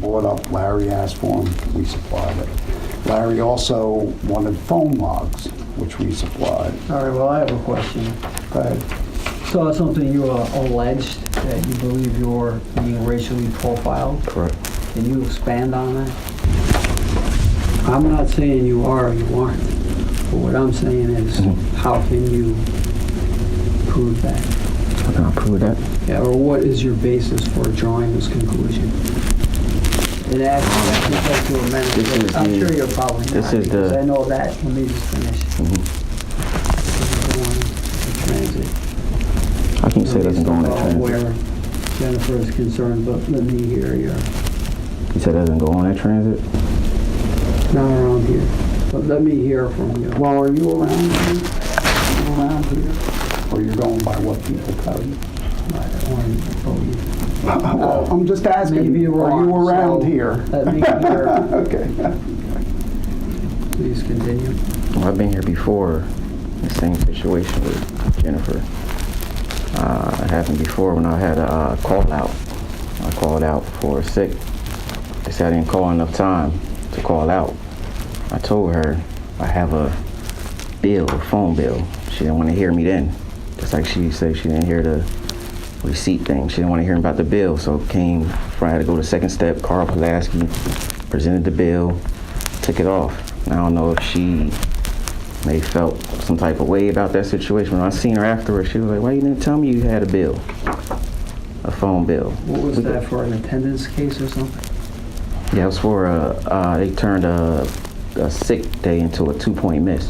Brought up, Larry asked for them, we supplied it. Larry also wanted phone logs, which we supplied. All right, well, I have a question. Go ahead. So something you alleged that you believe you're being racially profiled. Correct. Can you expand on that? I'm not saying you are or you aren't, but what I'm saying is, how can you prove that? How can I prove that? Yeah, or what is your basis for drawing this conclusion? It actually takes you a minute. I'm sure you're probably not, because I know that. Let me just finish. I can say it doesn't go on that transit. Where Jennifer is concerned, but let me hear your... You said it doesn't go on that transit? Not around here. But let me hear from you. Well, are you around here? Are you around here? Or you're going by what people tell you? I don't want to tell you. Well, I'm just asking, Maybe you were are you wrong, around so here? Let me hear. Okay. Please continue. Well, I've been here before, the same situation with Jennifer. It happened before when I had a call out. I called out for sick. They said I didn't call enough time to call out. I told her I have a bill, a phone bill. She didn't want to hear me then. Just like she said she didn't hear the receipt thing. She didn't want to hear about the bill, so came, I had to go to second step. Carl Pulaski presented the bill, took it off. And I don't know if she may felt some type of way about that situation. When I seen her afterwards, she was like, why you didn't tell me you had a bill? A phone bill. What was that, for an attendance case or something? Yeah, it was for, they turned a sick day into a 2-point miss.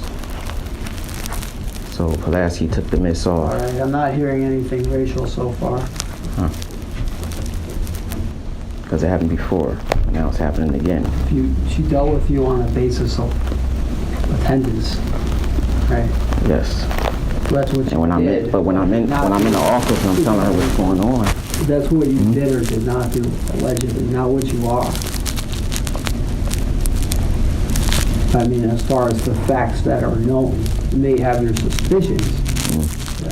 So Pulaski took the miss off. All right, I'm not hearing anything racial so far. Because it happened before. Now it's happening again. She dealt with you on a basis of attendance, right? Yes. That's what you did. But when I'm in the office and I'm telling her what's going on. That's what you did or did not do, allegedly, not what you are. I mean, as far as the facts that are known, you may have your suspicions.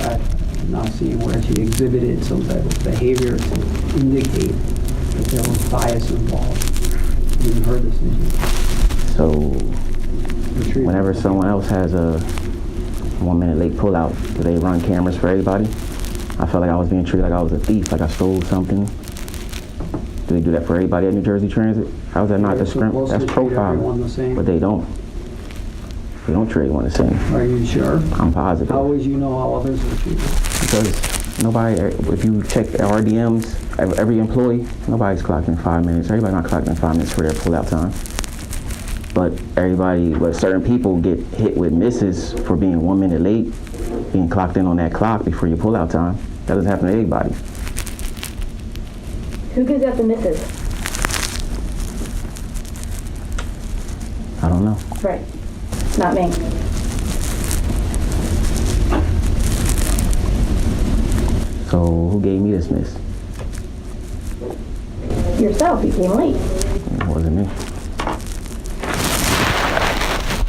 I'm not seeing where she exhibited some type of behavior to indicate that there was bias involved in her decision. So, whenever someone else has a 1 minute late pullout, do they run cameras for everybody? I felt like I was being treated like I was a thief, like I stole something. Do they do that for everybody at New Jersey Transit? How is that not discrimination? That's profiling. But they don't. They don't treat everyone the same. Are you sure? I'm positive. How would you know how others are treated? Because nobody, if you check RDMs, every employee, nobody's clocking 5 minutes. Everybody's not clocking 5 minutes for their pullout time. But certain people get hit with misses for being 1 minute late, being clocked in on that clock before your pullout time. That doesn't happen to anybody. Who gives out the misses? I don't know. Right. Not me. So who gave me this miss? Yourself. You came late. It wasn't me.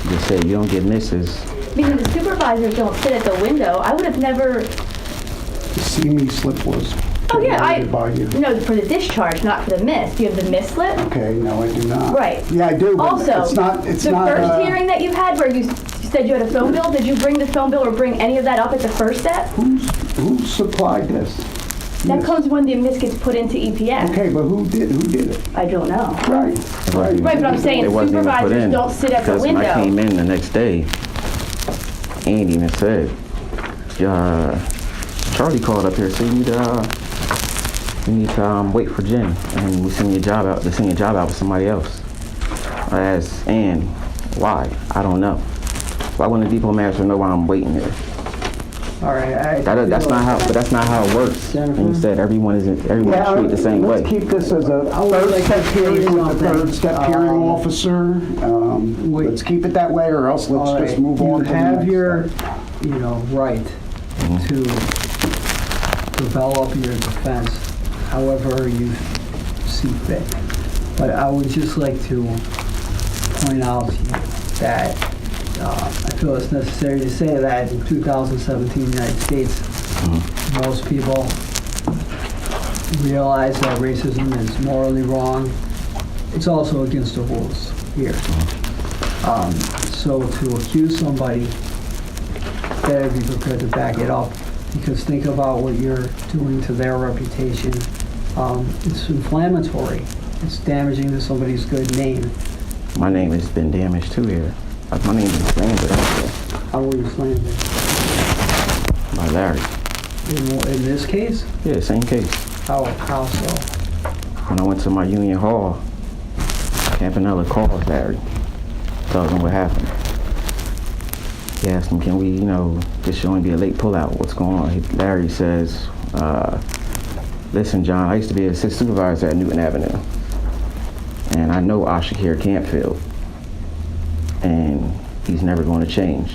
You just said you don't get misses. Because the supervisors don't sit at the window. I would have never... The see-me slip was generated by you. No, for the discharge, not for the miss. Do you have the miss slip? Okay, no, I do not. Right. Yeah, I do, but also, it's not... the first hearing that you had where you said you had a phone bill, did you bring the phone bill or bring any of that up at the first step? Who supplied this? That Yes. comes when the miss gets put into EPS. Okay, but who did it? I don't know. Right, right. Right, but I'm saying It wasn't even put supervisors in. don't sit at the Because when I came window. in the next day, Andy even said, Charlie called up here, said you need to wait for Jen, and we send your job out. They send your job out with somebody else. I asked, and why? I don't know. Why wouldn't the depot manager know why I'm waiting there? All right. That's not how. But that's not how it works. Jennifer? And you said everyone is treated the same way. Let's keep this as a I would third like step to say hearing with the something. third step hearing officer. Wait. Let's keep it that way, or else All let's right, just move on to the You have next your, step. right to develop your defense however you see fit. But I would just like to point out to you that I feel it's necessary to say that in 2017 United States, most people realize that racism is morally wrong. It's also against the rules here. So to accuse somebody, better be prepared to back it up, because think about what you're doing to their reputation. It's inflammatory. It's damaging to somebody's good name. My name has been damaged too here. My name is slandered also How were you slandered? by Larry. In this case? Yeah, same case. How so? When I went to my union hall, Campanella called Larry, tells him what happened. He asked him, can we, this should only be a late pullout. What's going on? Larry says, listen, John, I used to be an assistant supervisor at Newton Avenue. And I know Ashshakir Campfield. And he's never going to change.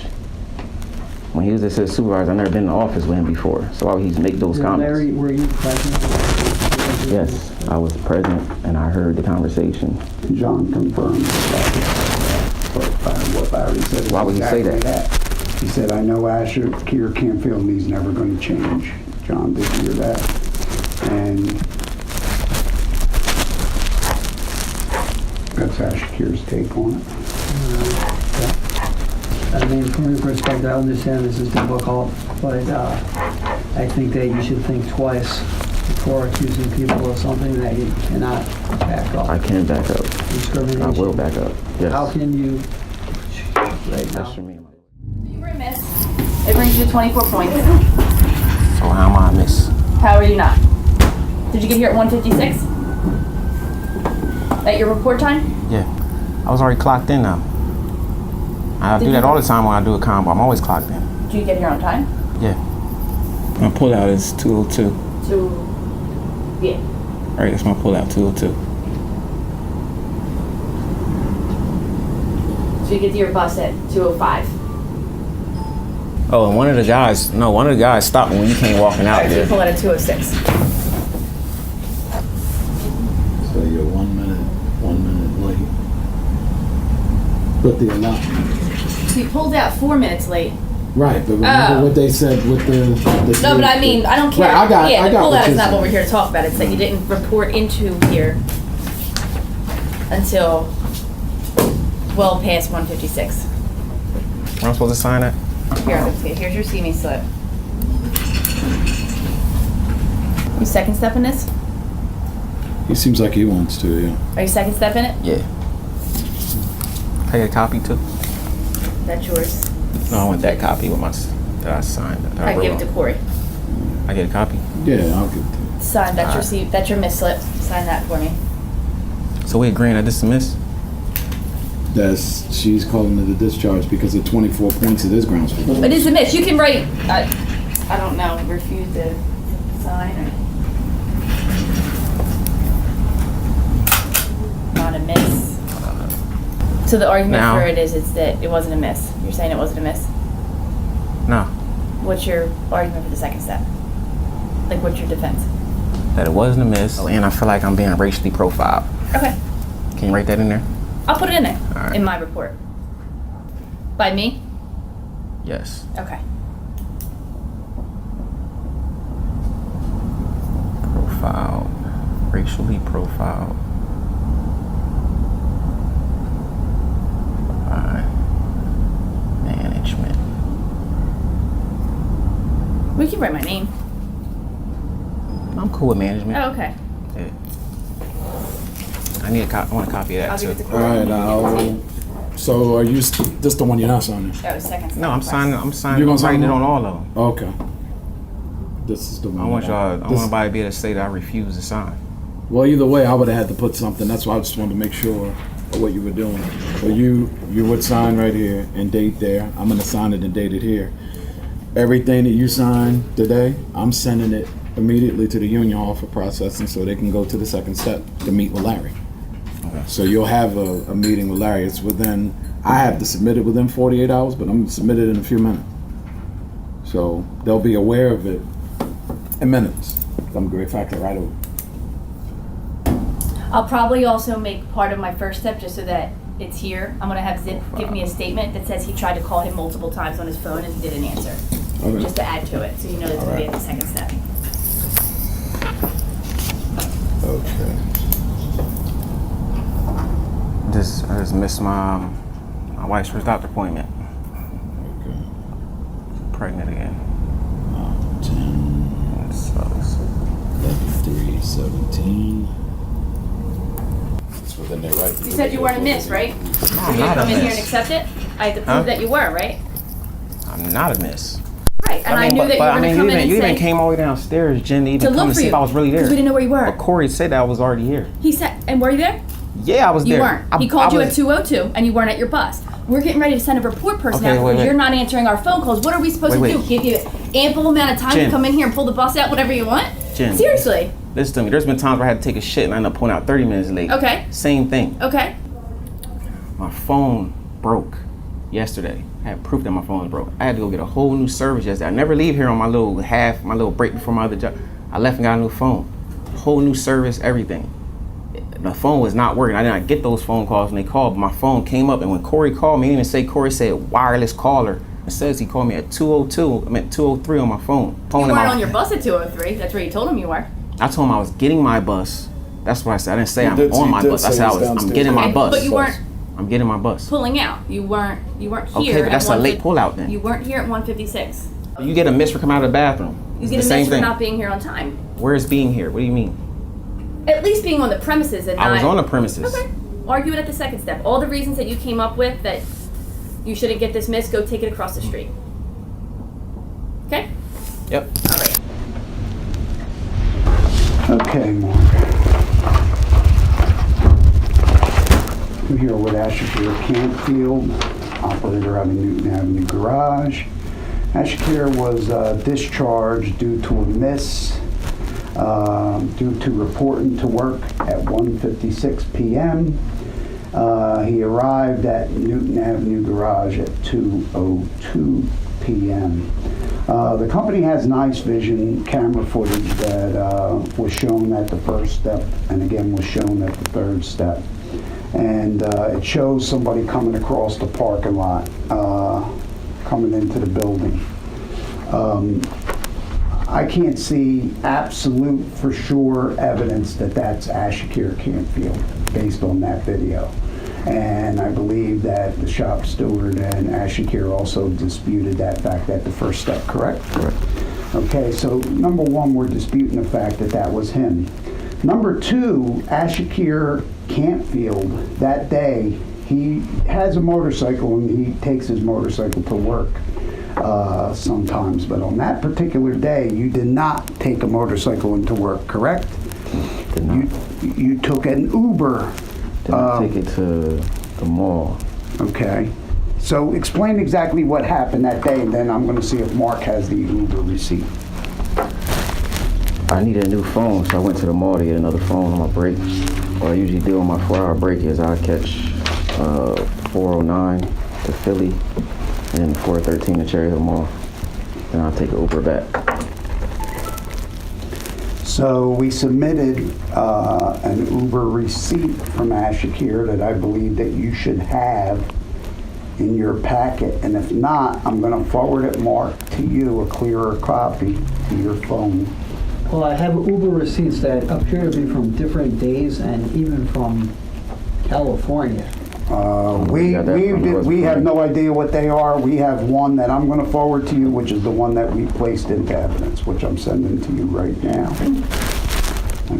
When he was assistant supervisor, I've never been in the office with him before. So why would he make those comments? Larry, were you present? Yes, I was present and I heard the conversation. John confirmed what Larry said. Why would he say Exactly that? He said, I know Ashshakir Campfield and he's never going to change. John did hear that. And that's Ashshakir's take on it. I mean, from your perspective, I understand this is difficult, but I think that you should think twice before accusing people of something that you cannot back up. I can back up. Discrimination. I will back up. Yes. How can you, right now? That's for me. You were a miss. It brings you to 24 points. So how am I a miss? How are you not? Did you get here at 1:56? At your report time? Yeah. I was already clocked in now. I do that all the time when I do a combo. I'm always clocked in. Did you get here on time? Yeah. My pullout is 202. Yeah. All right, that's my pullout, 202. So you get to your bus at 2:05. Oh, and one of the guys stopped me when you came walking out So you there. pull out at 2:06. So you're 1 minute late. But the allowance. So you pulled out 4 minutes late. Right, but remember what they said with the No, but I mean, I don't care. Right, I got the what pullout you're is not what saying. we're here to talk about. It's that you didn't report into here until well past 1:56. Am I supposed to sign that? Here, let's see. Here's your see me slip. You second step in this? He seems like he wants to, yeah. Are you second step in it? Yeah. I get a copy too? That's yours. No, I want that copy with that I signed. That I wrote give it to on. Corey. I get a copy. Yeah, I'll give it to you. Sign. That's your seat. That's your miss slip. Sign that for me. So we agreeing that this is a miss? She's calling it a discharge because of 24 points it is grounds for. It is a miss. You can write. I don't know. Refuse to sign or not a miss. So the argument Now- for it is that it wasn't a miss. You're saying it wasn't a miss. No. What's your argument for the second step? Like, what's your defense? That it wasn't a miss. And I feel like I'm being racially profiled. Okay, Can you write that in there? I'll put it in there All right. in my report. By me? Yes. Okay. Profiled. Racially profiled. By management. We can write my name. I'm cool with management. Oh, okay. Yeah. I want a copy of that I'll too. give it to All Corey. right, so are you, this the one you're not signing? Oh, second. No, I'm signing. I'm You're gonna writing sign it them? on all of them. Okay. This is the one. I want y'all. I This- want everybody to be able to say that I refuse to sign. Well, either way, I would have had to put something. That's why I just wanted to make sure of what you were doing. But you would sign right here and date there. I'm gonna sign it and date it here. Everything that you sign today, I'm sending it immediately to the union hall for processing so they can go to the second step to meet with Larry. Okay. So you'll have a meeting with Larry. It's within, I have to submit it within 48 hours, but I'm gonna submit it in a few minutes. So they'll be aware of it in minutes. I'm gonna fax it right over. I'll probably also make part of my first step just so that it's here. I'm gonna have Zip give me a statement that says he tried to call him multiple times on his phone and he didn't answer. Okay. Just to add to it, so you know it's gonna be at the second step. Okay. I just missed my wife's first doctor appointment. Okay. Pregnant again. 10, It sucks. 11, 3, 17. It's within their right. You said you weren't a miss, right? So I'm you not a come in here and miss. accept it? I have to prove Huh? that you were, right? I'm not a miss. Right, and I knew that you were gonna come in and you even say, came all the way downstairs, Jen, to to even come look to for see you. if I was really there. Because we didn't know where you were. But Corey said that I was already here. He said, and were you there? Yeah, I was You there. weren't. He called you at 2:02 and you weren't at your bus. We're getting ready to send a report person Okay, out wait, because wait. you're not answering our phone calls. What are we supposed Wait, to do? wait. Give you ample amount of time Jen. to come in here and pull the bus out whenever you want? Jen. Seriously. Listen to me. There's been times where I had to take a shit and I ended up pulling out 30 minutes late. Okay. Same thing. Okay. My phone broke yesterday. I had proof that my phone was broke. I had to go get a whole new service yesterday. I never leave here on my little break before my other job. I left and got a new phone. Whole new service, everything. The phone was not working. I did not get those phone calls when they called, but my phone came up, and when Corey called me, he didn't even say Corey, said wireless caller. It says he called me at 2:02. I meant 2:03 on my phone. You weren't on your bus at 2:03. That's where you told him you were. I told him I was getting my bus. That's what I said. I didn't say You I'm did- on you my did bus. I say said it was I'm downstairs. getting my Okay, bus. but you weren't I'm getting my bus. pulling out. You weren't here. Okay, but that's at a late 1:50 pullout then. You weren't here at 1:56. You get a miss for coming out of the bathroom. You It's get the a same miss for thing. not being here on time. Where's being here? What do you mean? At least being on the premises and not. I was on the premises. Okay. Argue it at the second step. All the reasons that you came up with that you shouldn't get this miss, go take it across the street. Okay? Yep. All right. Okay, Mark. I'm here with Ashshakir Campfield, operator out of Newton Avenue Garage. Ashshakir was discharged due to a miss, due to reporting to work at 1:56 p.m. He arrived at Newton Avenue Garage at 2:02 p.m. The company has nice vision camera footage that was shown at the first step and again was shown at the third step. And it shows somebody coming across the parking lot, coming into the building. I can't see absolute for sure evidence that that's Ashshakir Campfield based on that video. And I believe that the shop steward and Ashshakir also disputed that fact at the first step, correct? Correct. Okay, so number one, we're disputing the fact that that was him. Number two, Ashshakir Campfield, that day, he has a motorcycle and he takes his motorcycle to work sometimes, but on that particular day, you did not take a motorcycle into work, correct? Did not. You took an Uber. Did not take it to the mall. Okay. So explain exactly what happened that day, and then I'm going to see if Mark has the Uber receipt. I needed a new phone, so I went to the mall to get another phone on my break. What I usually do on my 4-hour break is I catch 409 to Philly and then 413 to Cherry Hill Mall. Then I'll take an Uber back. So we submitted an Uber receipt from Ashshakir that I believe that you should have in your packet. And if not, I'm going to forward it, Mark, to you, a clearer copy to your phone. Well, I have Uber receipts that appear to be from different days and even from California. We got that from Rose have Point. no idea what they are. We have one that I'm going to forward to you, which is the one that we placed into evidence, which I'm sending to you right now.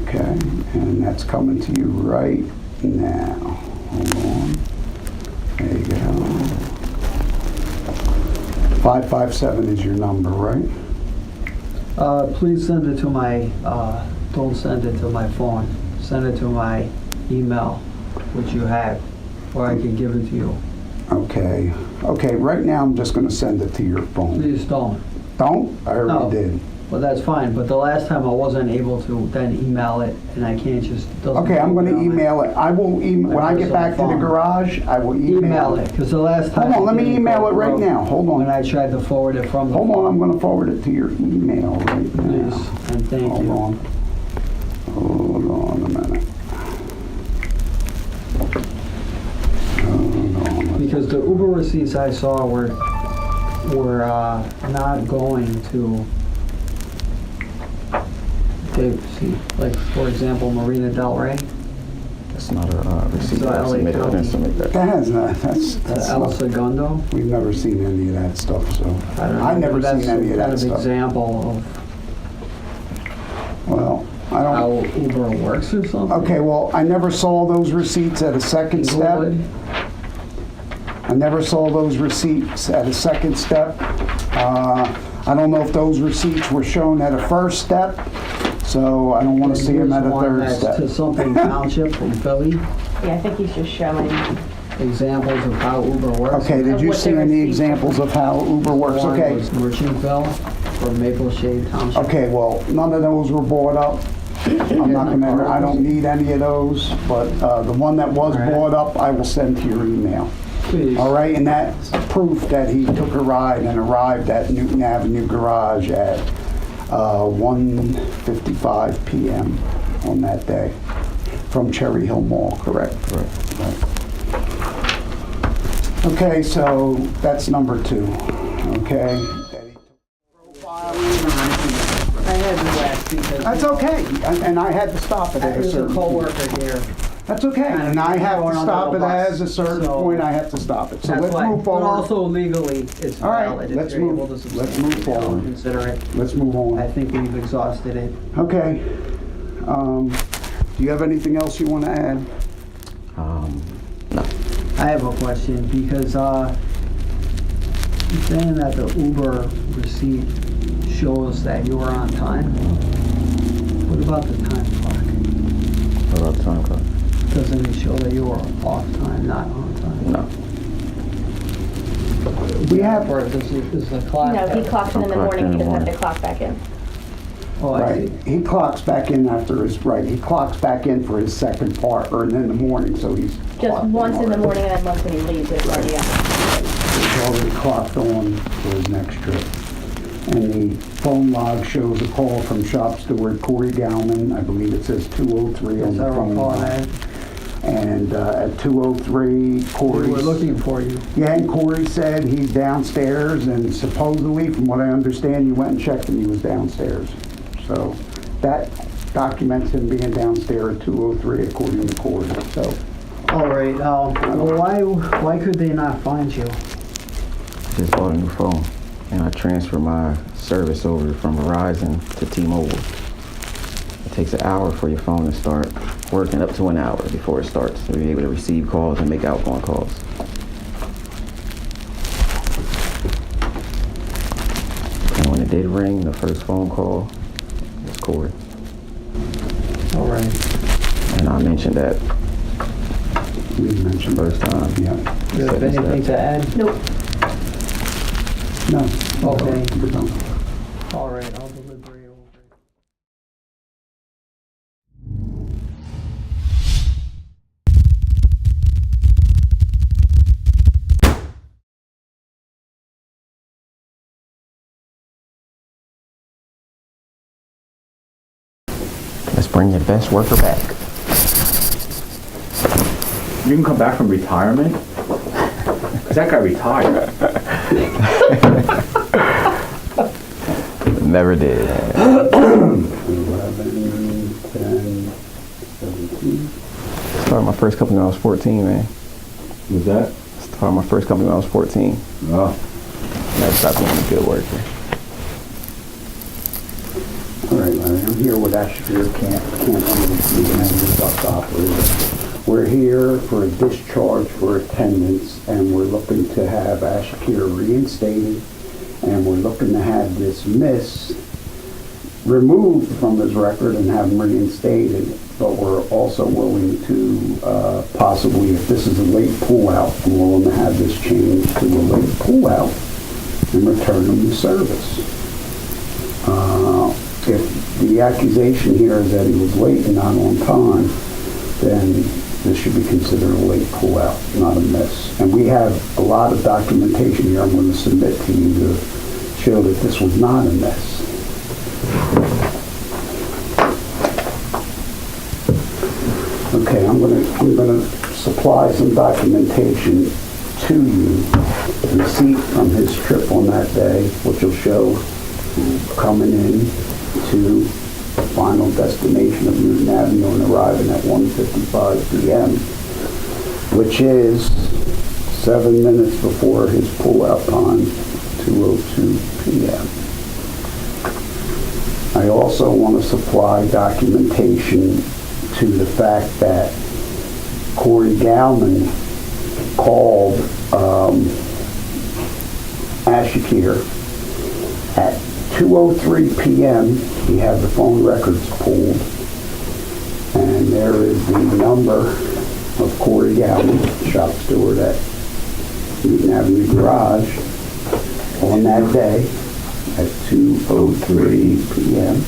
Okay, and that's coming to you right now. Hold on. There you go. 557 is your number, right? Please send it to my, don't send it to my phone. Send it to my email, which you have, or I can give it to you. Okay. Okay, right now I'm just gonna send it to your phone. Please don't. Don't? I No. already did. Well, that's fine, but the last time I wasn't able to then email it, and I can't just, doesn't. Okay, I'm gonna go down email it. I will email, when I get back to the garage, I will Email it, because the last time. Hold on, let me didn't email go it right through now. Hold on. When I tried to forward it from the. Hold on, I'm gonna forward it to your email right now. Please, and thank Hold you. on. Hold on a minute. Hold on. Because the Uber receipts I saw were not going to, see, like, for example, Marina Del Rey, That's not a receipt So that I LA submitted. I didn't County. submit that. That has not, that's El not, Segundo. we've never seen any of that stuff, so. I don't know, I've never that's seen any of that kind of stuff. example Well, I of don't, how Uber works or something. okay, well, I never saw those receipts at a second You step. would? I never saw those receipts at a second step. I don't know if those receipts were shown at a first step, so I don't want to see them at a Here's one third that's step. to something township from Philly, Yeah, I think he's just showing. examples of how Uber works. Okay, did you What see they any received. examples of how Uber works? One Okay, was Merchantville from Maple Shade Township. okay, well, none of those were brought up. I'm not gonna, I don't need any of those, but the one that was All right. brought up, I will send to your email. Please. All right, and that's proof that he took a ride and arrived at Newton Avenue Garage at 1:55 p.m. on that day from Cherry Hill Mall, correct? Correct. Right. Okay, so that's number 2, okay? I had to laugh because That's okay, and I had to stop it at a there's a certain point. coworker here. That's okay, and I have to Going under stop the it bus, as a certain so- point, I have to stop it. So That's let's why. move But forward. also legally, it's All right, valid. let's if you're move- able to let's substantiate move it, forward. Consider it. Let's move I on. think we've exhausted it. Okay. Do you have anything else you want to add? No. I have a question because you're saying that the Uber receipt shows that you were on time. What about the time clock? What about the time clock? Doesn't it show that you were off time, not on time? No. We have, Or is the clock? No, he clocks in the morning, he doesn't have to Morning. clock back in. Oh, I right, see. he clocks back in after his, right, he clocks back in for his second part, or in the morning, so he's. Just clocked once in the already. morning and then once when he leaves, it's already up. He's already clocked on for his next trip. And the phone log shows a call from shop steward Corey Gallman. I believe it says 203 on Yes, I the phone recall log. that. And at 203, We Corey's... were looking for you. Yeah, and Corey said he's downstairs, and supposedly, from what I understand, you went and checked and he was downstairs. So that documents him being downstairs at 203 according to Corey, so... All right, well, why could they not find you? I just bought a new phone, and I transferred my service over from Verizon to T-Mobile. It takes an hour for your phone to start working, up to an hour before it starts, to be able to receive calls and make outgoing calls. And when it did ring, the first phone call was Corey. All right. And I mentioned that We mentioned first time. Yeah. Do you have anything to add? Nope. No. Okay. We're done. All right, I'll deliberate over it. Let's bring your best worker back. You can come back from retirement? Because that guy retired. Never did. 11, 10, 17. Started my first company when I was 14, man. Was that? Started my first company when I was 14. Oh. Never stopped being a good worker. All right, Larry, I'm here with Ashshakir Campfield, the bus operator. We're here for a discharge for attendance, and we're looking to have Ashshakir reinstated, and we're looking to have this miss removed from his record and have him reinstated. But we're also willing to possibly, if this is a late pullout, we're willing to have this changed to a late pullout and return him to service. If the accusation here is that he was late and not on time, then this should be considered a late pullout, not a miss. And we have a lot of documentation here I'm going to submit to you to show that this was not a miss. Okay, I'm going to supply some documentation to you, receipt from his trip on that day, which will show coming in to the final destination of Newton Avenue and arriving at 1:55 p.m., which is 7 minutes before his pullout time, 2:02 p.m. I also want to supply documentation to the fact that Corey Gallman called Ashshakir at 2:03 p.m. He had the phone records pulled, and there is the number of Corey Gallman, shop steward at Newton Avenue Garage, on that day at 2:03 p.m.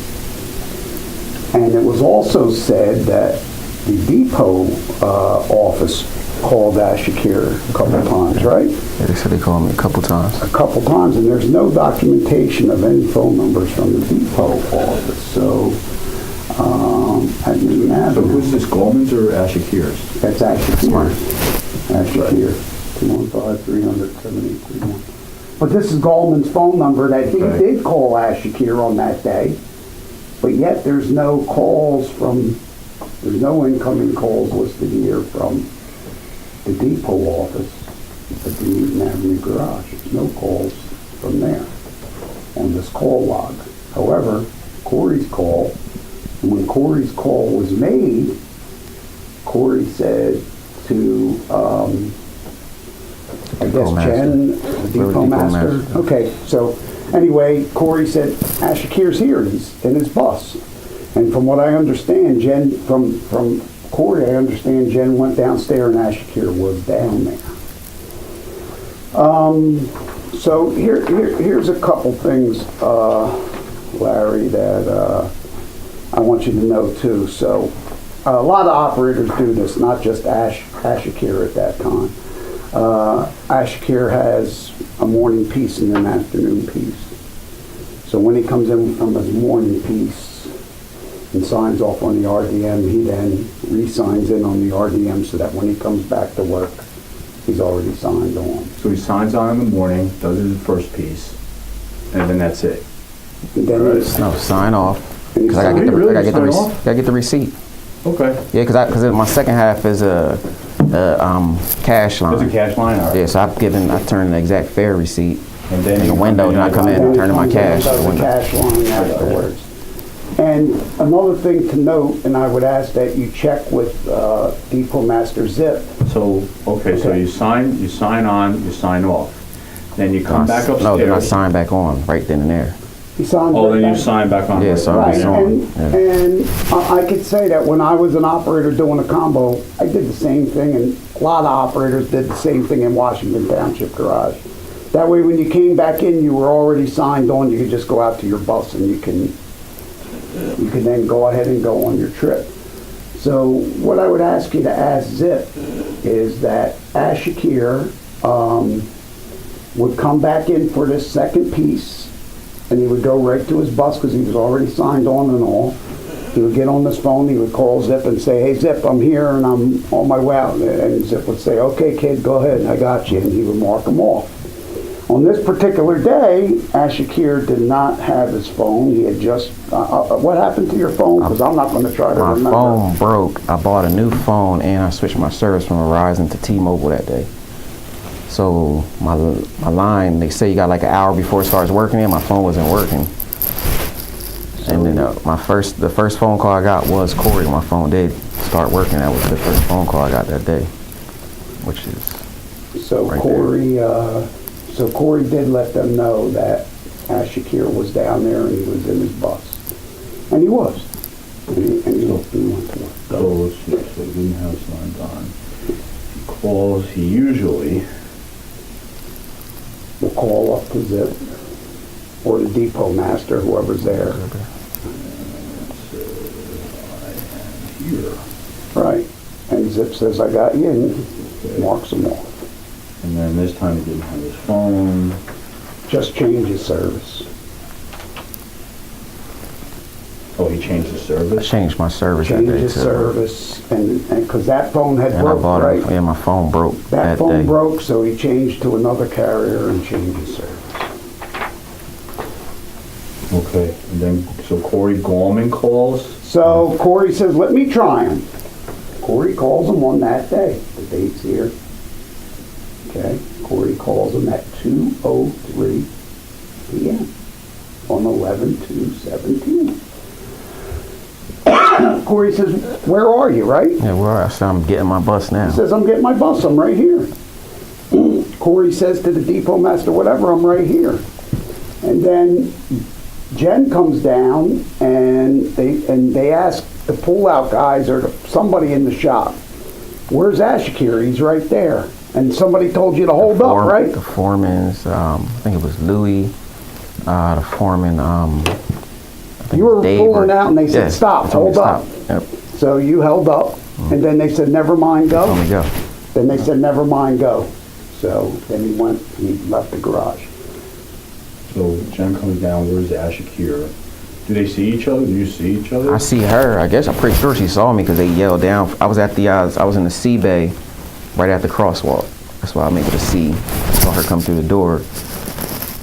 And it was also said that the depot office called Ashshakir a couple times, right? Yeah, they said they called me a couple times. A couple times, and there's no documentation of any phone numbers from the depot office. So, at Newton So Avenue. who's this, Gallman's or Ashshakir's? That's Ashshakir. Smart. Ashshakir, 215-300-7831. But this is Gallman's phone number that he Okay. did call Ashshakir on that day, but yet there's no calls from, there's no incoming calls listed here from the depot office at the Newton Avenue Garage. There's no calls from there on this call log. However, Corey's call, and when Corey's call was made, Corey said to, I guess Depot master. Jen, the depot master. Okay, so anyway, Corey said, Ashshakir's here, he's in his bus. And from what I understand, Jen, from Corey, I understand Jen went downstairs and Ashshakir was down there. So here's a couple things, Larry, that I want you to know too. So a lot of operators do this, not just Ashshakir at that time. Ashshakir has a morning piece and an afternoon piece. So when he comes in from his morning piece and signs off on the RDM, he then re-signs in on the RDM so that when he comes back to work, he's already signed on. So he signs on in the morning, does his first piece, and then that's it. And then he's- No, sign off. and he's Cause I gotta signed- get the receipt. Okay. Yeah, cause my second half is a cash line. There's a cash line, all right. Yeah, so I turned the exact fare receipt And then in the you window, come in then I come in and turn in my cash. Does the cash line afterwards. And another thing to note, and I would ask that you check with Depot Master Zip. So, okay, so Okay. you sign on, you sign off. Then you come back upstairs. No, then I sign back on right then and there. He signs Oh, right then you back. sign back on. Yeah, right so Right, it's then. on. and I could say that when I was an operator doing a combo, I did the same thing, and a lot of operators did the same thing in Washington Township Garage. That way, when you came back in, you were already signed on. You could just go out to your bus, and you can then go ahead and go on your trip. So what I would ask you to ask Zip is that Ashshakir would come back in for this second piece, and he would go right to his bus because he was already signed on and all. He would get on this phone, he would call Zip and say, hey Zip, I'm here and I'm on my way out. And Zip would say, okay kid, go ahead, I got you. And he would mark him off. On this particular day, Ashshakir did not have his phone. He had just, what happened to your phone? Because I'm not going to try to My remember. phone broke. I bought a new phone and I switched my service from Verizon to T-Mobile that day. So my line, they say you got like an hour before it starts working and my phone wasn't working. And then the first phone call I got was Corey. My phone did start working. That was the first phone call I got that day, which is So right Corey did let them know that Ashshakir was down there and he was in his bus. And he was. And he went to work. So let's see, so he didn't have signs on. He calls, he usually, We'll call up to Zip or the depot master, whoever's there. here, Right. And Zip says, I got you, and marks them off. and then this time he didn't have his phone. Just change his service. Oh, he changed his I service? changed my service that Change day his too. service, and because that phone had And I broke, bought right? it. Yeah, my phone broke That that phone day. broke, so he changed to another carrier and changed his service. Okay, and then, so Corey Gallman calls? So Corey says, let me try him. Corey calls him on that day. The date's here. Okay, Corey calls him at 2:03 p.m. on 11/2/17. Corey says, where are you, right? Yeah, well, I said I'm getting my bus now. He says, I'm getting my bus, I'm right here. Corey says to the depot master, whatever, I'm right here. And then Jen comes down and they ask the pull-out guys or somebody in the shop, where's Ashshakir? He's right there. And somebody told you to hold up, right? The foreman's, I think it was Louis, the foreman, I think You were Dave pulling or- out and they said, Yeah, stop, told me hold up. to stop. Yep, So you held up and then they said, never mind, told go. me to go. Then they said, never mind, go. So then he left the garage. So Jen comes down, where's Ashshakir? Do they see each other? Do you see each other? I see her. I guess I'm pretty sure she saw me because they yelled down. I was in the C bay, right at the crosswalk. That's why I'm able to see. I saw her come through the door,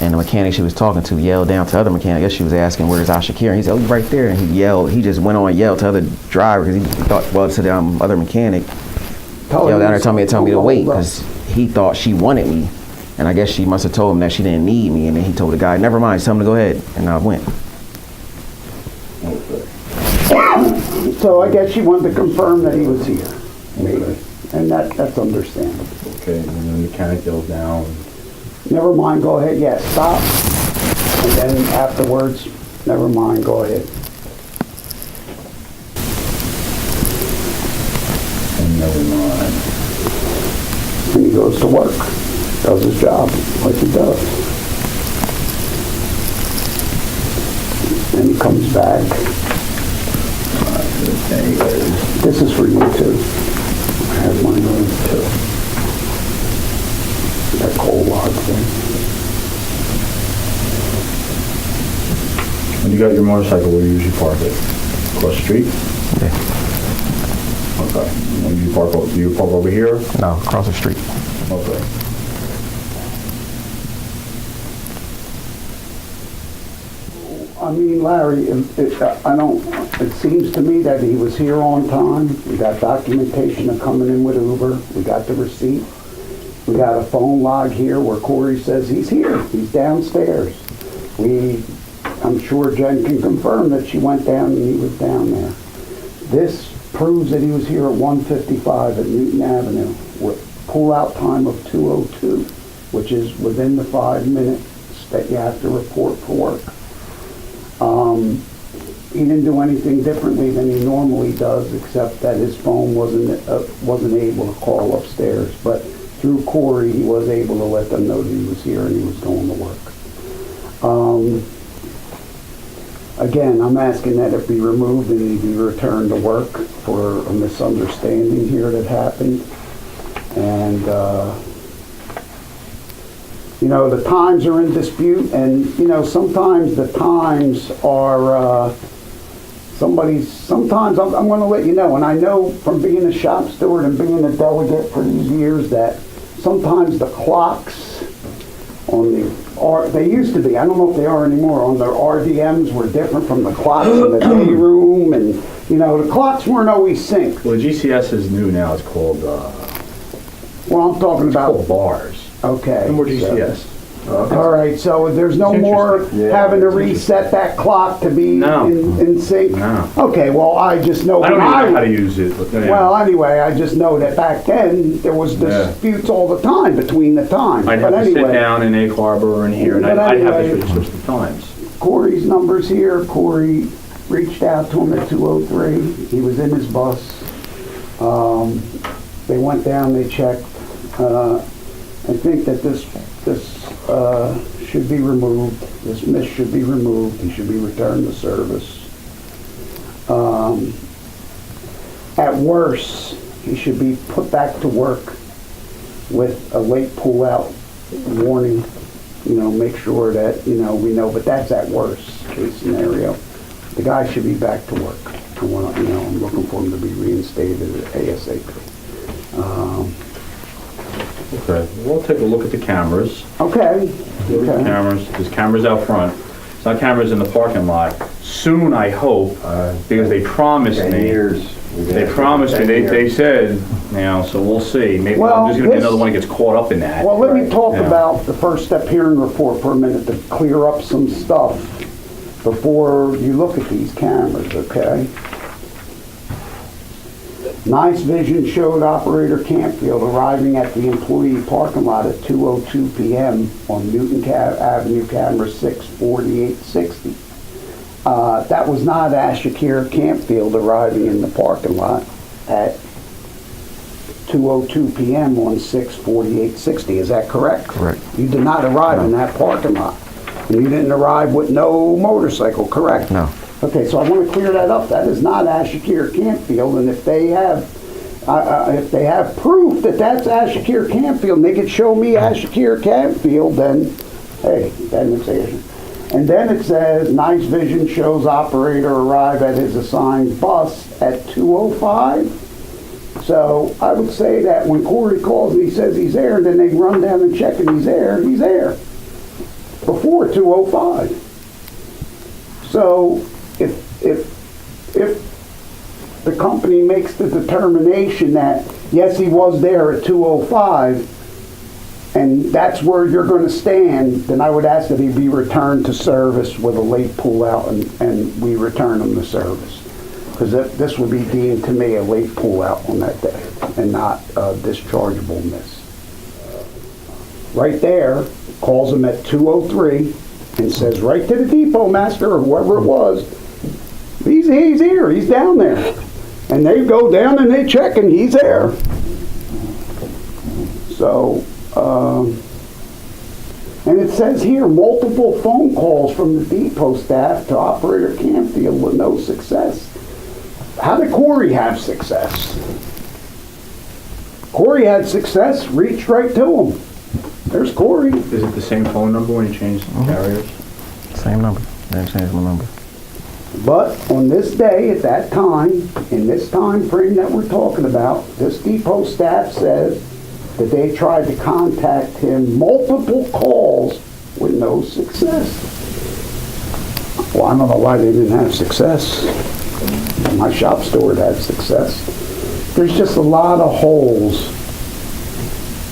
and the mechanic she was talking to yelled down to the other mechanic. I guess she was asking where's Ashshakir, and he said, "Oh, he's right there." And he yelled. He just went on and yelled to the other driver because he thought, well, to the other mechanic, yelled down there, told me to wait because he thought she wanted me, and I guess she must have told him that she didn't need me, and then he told the guy, "Never mind, tell him to go ahead," and I went. Okay. So I guess she wanted to confirm that he was here, maybe. And that's understandable. Okay, and then the mechanic yells down. Never mind, go ahead, yes, stop. And then afterwards, never mind, go ahead. And never mind. And he goes to work, does his job like he does. And he comes back. Anyways, This is for you too. I have mine on too. That coal log thing. when you got your motorcycle, where do you usually park it? Across the street? Yeah. Okay. And when do you park over here? No, across the street. Okay. I mean, Larry, it seems to me that he was here on time. We got documentation of coming in with Uber. We got the receipt. We got a phone log here where Corey says he's here. He's downstairs. I'm sure Jen can confirm that she went down and he was down there. This proves that he was here at 155 at Newton Avenue with pull-out time of 2:02, which is within the 5 minutes that you have to report for work. He didn't do anything differently than he normally does, except that his phone wasn't able to call upstairs. But through Corey, he was able to let them know that he was here and he was going to work. Again, I'm asking that it be removed and he be returned to work for a misunderstanding here that happened. And, the times are in dispute, and, sometimes the times are, sometimes I'm going to let you know, and I know from being a shop steward and being a delegate for these years that sometimes the clocks they used to be, I don't know if they are anymore, on their RDMs were different from the clocks in the day room, and, the clocks weren't always synced. Well, GCS is new now. It's called, Well, I'm talking about, bars. okay. No more so- GCS. All right, so there's no It's more interesting. Yeah, having to it's reset that clock to be No. in sync? No. Okay, well, I just know. I don't when even know how to use it, but yeah. Well, anyway, I just know that back then, there was Yeah. disputes all the time between the times. I'd But have to sit anyway, down in Egg Harbor and here, and But I'd have anyway- to switch the times. Corey's number's here. Corey reached out to him at 2:03. He was in his bus. They went down, they checked. I think that this should be removed. This miss should be removed. He should be returned to service. At worst, he should be put back to work with a late pull-out warning. You know, make sure that, we know, but that's at worst case scenario. The guy should be back to work. I'm looking for him to be reinstated ASAP. Okay, we'll take a look at the cameras. Okay. Look at the cameras, there's cameras out front. It's not cameras in the parking lot. Soon, I hope, because they promised me. They promised me, they said, so we'll see. Maybe Well, there's gonna be this- another one that gets caught up in that. Well, let me talk Yeah. about the first step hearing report for a minute to clear up some stuff before you look at these cameras, okay? Nice vision showed operator Campfield arriving at the employee parking lot at 2:02 p.m. on Newton Avenue camera 64860. That was not Ashshakir Campfield arriving in the parking lot at 2:02 p.m. on 64860. Is that correct? Correct. You did not arrive in that parking lot. And you didn't arrive with no motorcycle, correct? No. Okay, so I want to clear that up. That is not Ashshakir Campfield, and if they have proof that that's Ashshakir Campfield, and they could show me Ashshakir Campfield, then, hey, then it's Ashshakir. And then it says, nice vision shows operator arrive at his assigned bus at 2:05. So I would say that when Corey calls and he says he's there, and then they run down and check and he's there, before 2:05. So if the company makes the determination that, yes, he was there at 2:05, and that's where you're going to stand, then I would ask that he be returned to service with a late pull-out, and we return him to service. Because this would be deemed to me a late pull-out on that day, and not a dischargeable miss. Right there, calls him at 2:03, and says right to the depot master, or whoever it was, he's here, he's down there. And they go down and they check, and he's there. So, and it says here, multiple phone calls from the depot staff to operator Campfield with no success. How did Corey have success? Corey had success, reached right to him. There's Corey. Is it the same phone number when you change the carriers? Same number. Didn't change my number. But on this day, at that time, in this time frame that we're talking about, this depot staff says that they tried to contact him multiple calls with no success. Well, I don't know why they didn't have success. My shop store had success. There's just a lot of holes.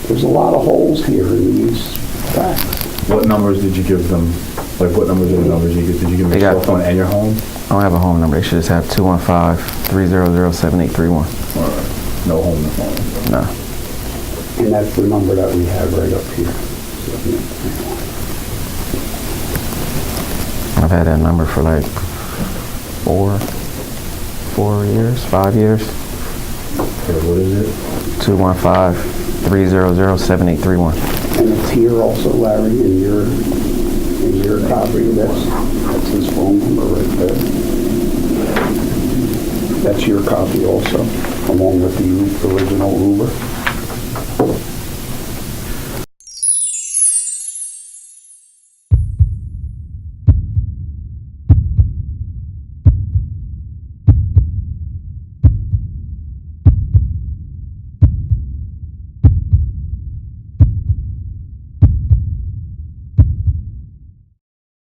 There's a lot of holes here in these facts. What numbers did you give them? Like, what numbers are the numbers you give? Did you give them They your got- cell phone and your home? I don't have a home number. They should just have 215-300-7831. Or no home to phone? No. And that's the number that we have right up here. I've had that number for like 5 years. Okay, what is it? 215-300-7831. And it's here also, Larry, in your copy of this. That's his phone number right there. That's your copy also, along with the original Uber.